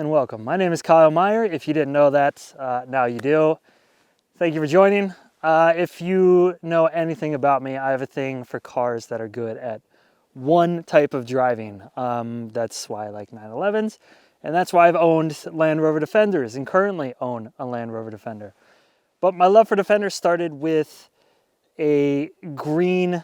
and welcome. My name is Kyle Meyer. If you didn't know that, now you do. Thank you for joining. If you know anything about me, I have a thing for cars that are good at one type of driving. That's why I like 911s, and that's why I've owned Land Rover Defenders and currently own a Land Rover Defender. But my love for Defenders started with a green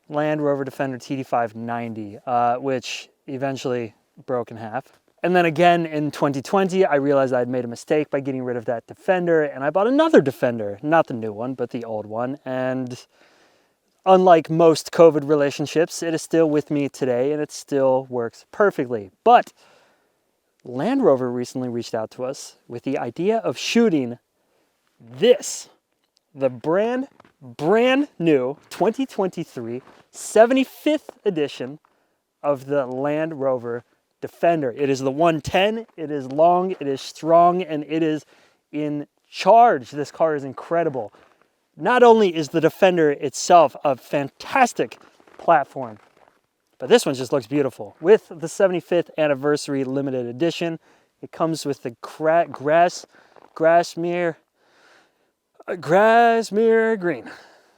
Land Rover Defender TD590, which eventually broke in half. And then again in 2020, I realized I'd made a mistake by getting rid of that Defender, and I bought another Defender, not the new one, but the old one. And unlike most COVID relationships, it is still with me today, and it still works perfectly. But Land Rover recently reached out to us with the idea of shooting this, the brand new 2023 75th edition of the Land Rover Defender. It is the 110, it is long, it is strong, and it is in charge. This car is incredible. Not only is the Defender itself a fantastic platform, but this one just looks beautiful. With the 75th anniversary limited edition, it comes with the Grasmere green.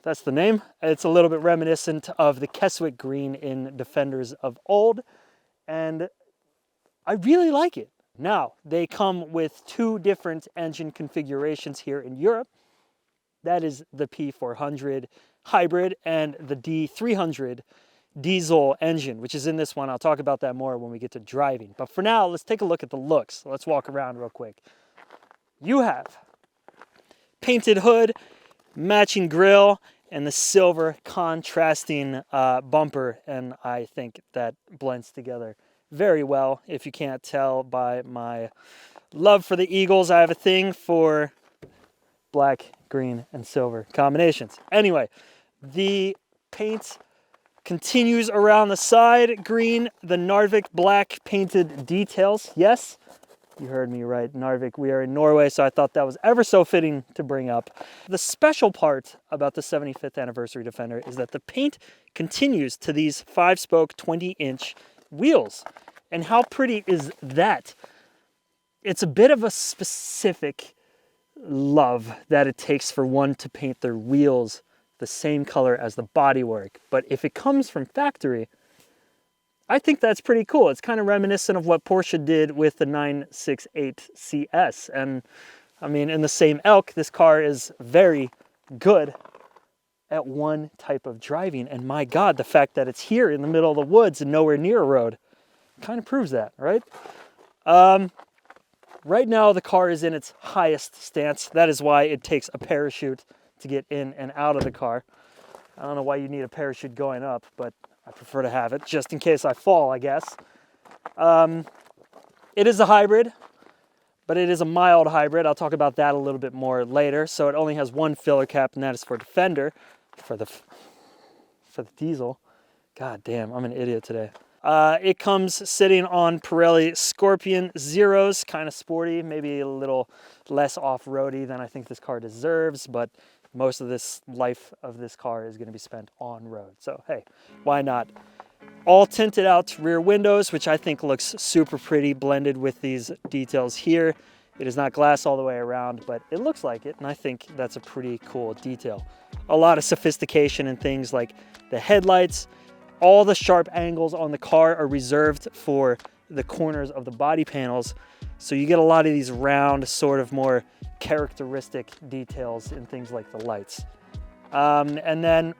That's the name. It's a little bit reminiscent of the Keswick green in Defenders of old, and I really like it. Now, they come with two different engine configurations here in Europe. That is the P400 hybrid and the D300 diesel engine, which is in this one. I'll talk about that more when we get to driving. But for now, let's take a look at the looks. Let's walk around real quick. You have painted hood, matching grille, and the silver contrasting bumper, and I think that blends together very well. If you can't tell by my love for the Eagles, I have a thing for black, green, and silver combinations. Anyway, the paint continues around the side, green, the Narvik black painted details. Yes, you heard me right, Narvik. We are in Norway, so I thought that was ever so fitting to bring up. The special part about the 75th anniversary Defender is that the paint continues to these 5-spoke 20-inch wheels. And how pretty is that? It's a bit of a specific love that it takes for one to paint their wheels the same color as the bodywork. But if it comes from factory, I think that's pretty cool. It's kind of reminiscent of what Porsche did with the 968 CS. And I mean, in the same ilk, this car is very good at one type of driving. And my God, the fact that it's here in the middle of the woods and nowhere near a road kind of proves that, right? Right now, the car is in its highest stance. That is why it takes a parachute to get in and out of the car. I don't know why you need a parachute going up, but I prefer to have it just in case I fall, I guess. It is a hybrid, but it is a mild hybrid. I'll talk about that a little bit more later. So it only has one filler cap, and that is for Defender. For the diesel. God damn, I'm an idiot today. It comes sitting on Pirelli Scorpion Zeros, kind of sporty, maybe a little less off-roady than I think this car deserves, but most of this life of this car is going to be spent on road. So hey, why not? All tinted out rear windows, which I think looks super pretty blended with these details here. It is not glass all the way around, but it looks like it, and I think that's a pretty cool detail. A lot of sophistication in things like the headlights. All the sharp angles on the car are reserved for the corners of the body panels. So you get a lot of these round, sort of more characteristic details in things like the lights. And then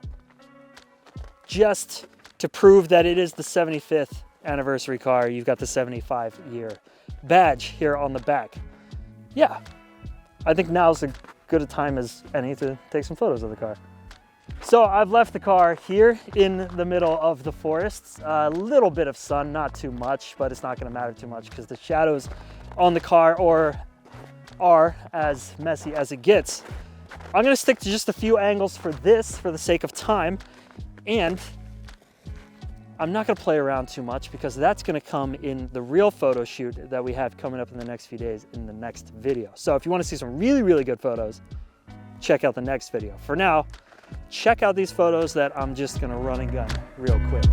just to prove that it is the 75th anniversary car, you've got the 75-year badge here on the back. Yeah, I think now's as good a time as any to take some photos of the car. So I've left the car here in the middle of the forests. A little bit of sun, not too much, but it's not going to matter too much because the shadows on the car are as messy as it gets. I'm going to stick to just a few angles for this for the sake of time, and I'm not going to play around too much because that's going to come in the real photo shoot that we have coming up in the next few days in the next video. So if you want to see some really, really good photos, check out the next video. For now, check out these photos that I'm just going to run and gun real quick.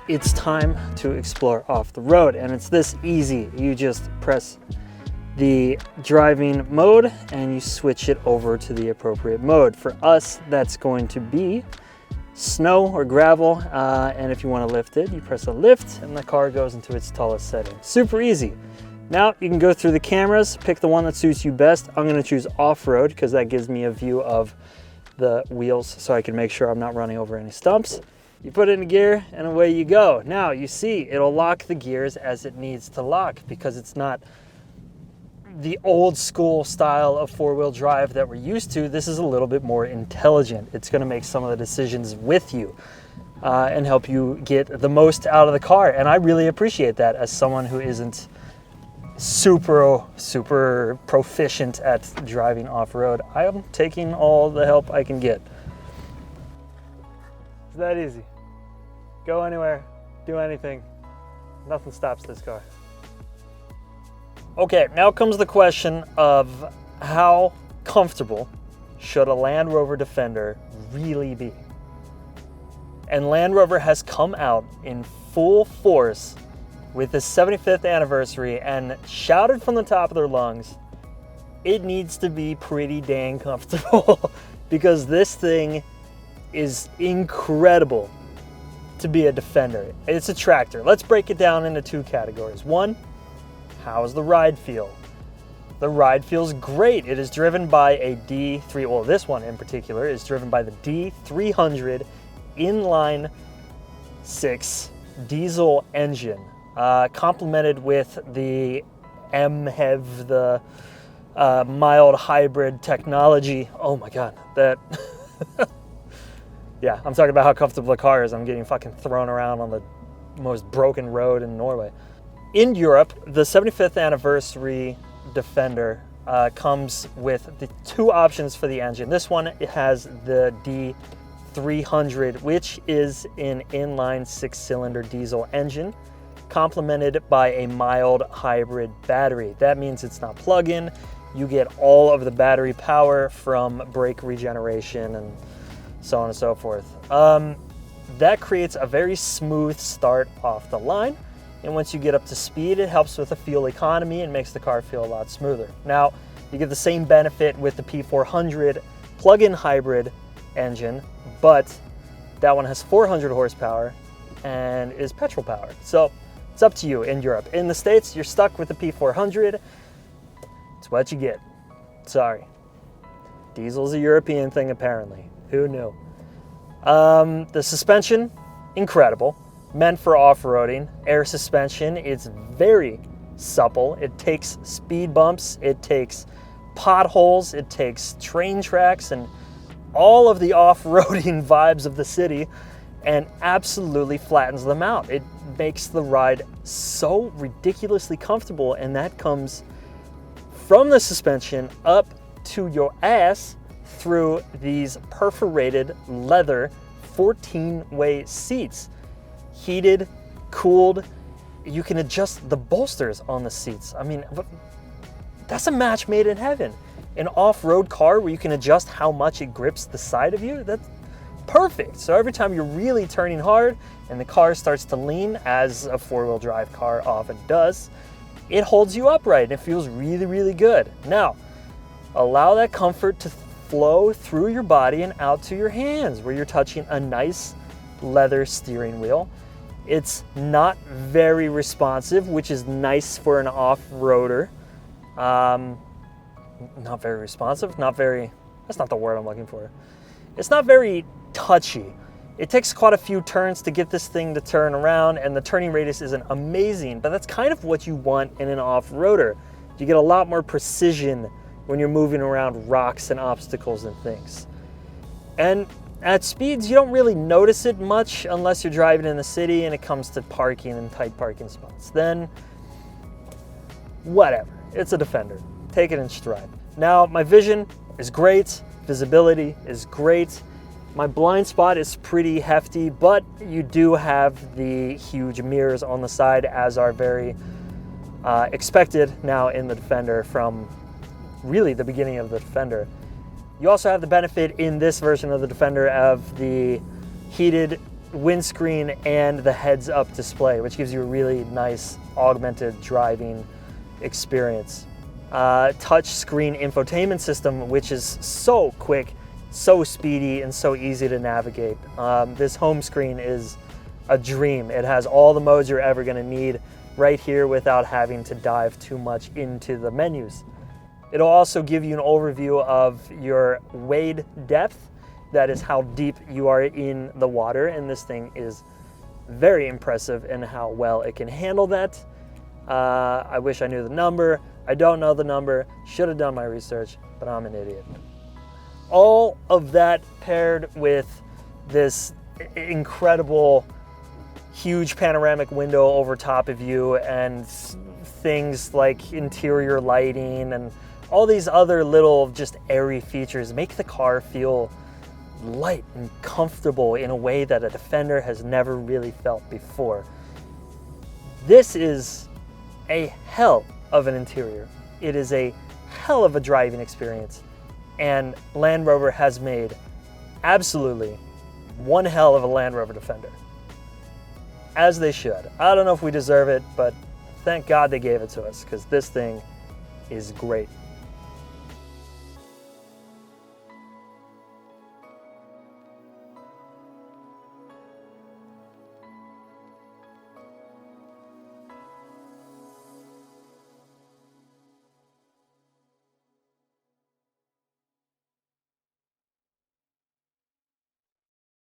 it's time to explore off the road, and it's this easy. You just press the driving mode and you switch it over to the appropriate mode. For us, that's going to be snow or gravel, and if you want to lift it, you press a lift and the car goes into its tallest setting. Super easy. Now you can go through the cameras, pick the one that suits you best. I'm going to choose off-road because that gives me a view of the wheels so I can make sure I'm not running over any stumps. You put it in gear and away you go. Now you see it'll lock the gears as it needs to lock because it's not the old school style of four-wheel drive that we're used to. This is a little bit more intelligent. It's going to make some of the decisions with you and help you get the most out of the car. And I really appreciate that as someone who isn't super proficient at driving off-road. I am taking all the help I can get. It's that easy. Go anywhere, do anything. Nothing stops this car. Okay, now comes the question of how comfortable should a Land Rover Defender really be? And Land Rover has come out in full force with the 75th anniversary and shouted from the top of their lungs, it needs to be pretty dang comfortable because this thing is incredible to be a Defender. It's a tractor. Let's break it down into two categories. One, how's the ride feel? The ride feels great. It is driven by a D3, well, this one in particular is driven by the D300 inline 6 diesel engine, complemented with the MHEV, the mild hybrid technology. Oh my God, that, yeah, I'm talking about how comfortable the car is. I'm getting fucking thrown around on the most broken road in Norway. In Europe, the 75th anniversary Defender comes with the two options for the engine. This one, it has the D300, which is an inline 6-cylinder diesel engine, complemented by a mild hybrid battery. That means it's not plug-in. You get all of the battery power from brake regeneration and so on and so forth. That creates a very smooth start off the line. And once you get up to speed, it helps with the fuel economy and makes the car feel a lot smoother. Now, you get the same benefit with the P400 plug-in hybrid engine, but that one has 400 horsepower and is petrol powered. So it's up to you in Europe. In the States, you're stuck with the P400. It's what you get. Sorry. Diesel's a European thing, apparently. Who knew? The suspension, incredible. Meant for off-roading. Air suspension, it's very supple. It takes speed bumps, it takes potholes, it takes train tracks and all of the off-roading vibes of the city and absolutely flattens them out. It makes the ride so ridiculously comfortable, and that comes from the suspension up to your ass through these perforated leather 14-way seats. Heated, cooled, you can adjust the bolsters on the seats. I mean, that's a match made in heaven. An off-road car where you can adjust how much it grips the side of you, that's perfect. So every time you're really turning hard and the car starts to lean, as a four-wheel drive car often does, it holds you upright and it feels really, really good. Now, allow that comfort to flow through your body and out to your hands where you're touching a nice leather steering wheel. It's not very responsive, which is nice for an off-roader. Not very responsive, that's not the word I'm looking for. It's not very touchy. It takes quite a few turns to get this thing to turn around, and the turning radius isn't amazing, but that's kind of what you want in an off-roader. You get a lot more precision when you're moving around rocks and obstacles and things. And at speeds, you don't really notice it much unless you're driving in the city and it comes to parking and tight parking spots. Then, whatever. It's a Defender. Take it in stride. Now, my vision is great. Visibility is great. My blind spot is pretty hefty, but you do have the huge mirrors on the side, as are very expected now in the Defender from really the beginning of the Defender. You also have the benefit in this version of the Defender of the heated windscreen and the heads-up display, which gives you a really nice augmented driving experience. Touch screen infotainment system, which is so quick, so speedy, and so easy to navigate. This home screen is a dream. It has all the modes you're ever going to need right here without having to dive too much into the menus. It'll also give you an overview of your wade depth. That is how deep you are in the water, and this thing is very impressive in how well it can handle that. I wish I knew the number. I don't know the number. Should have done my research, but I'm an idiot. All of that paired with this incredible huge panoramic window over top of you and things like interior lighting and all these other little just airy features make the car feel light and comfortable in a way that a Defender has never really felt before. This is a hell of an interior. It is a hell of a driving experience, and Land Rover has made absolutely one hell of a Land Rover Defender. As they should. I don't know if we deserve it, but thank God they gave it to us, because this thing is great.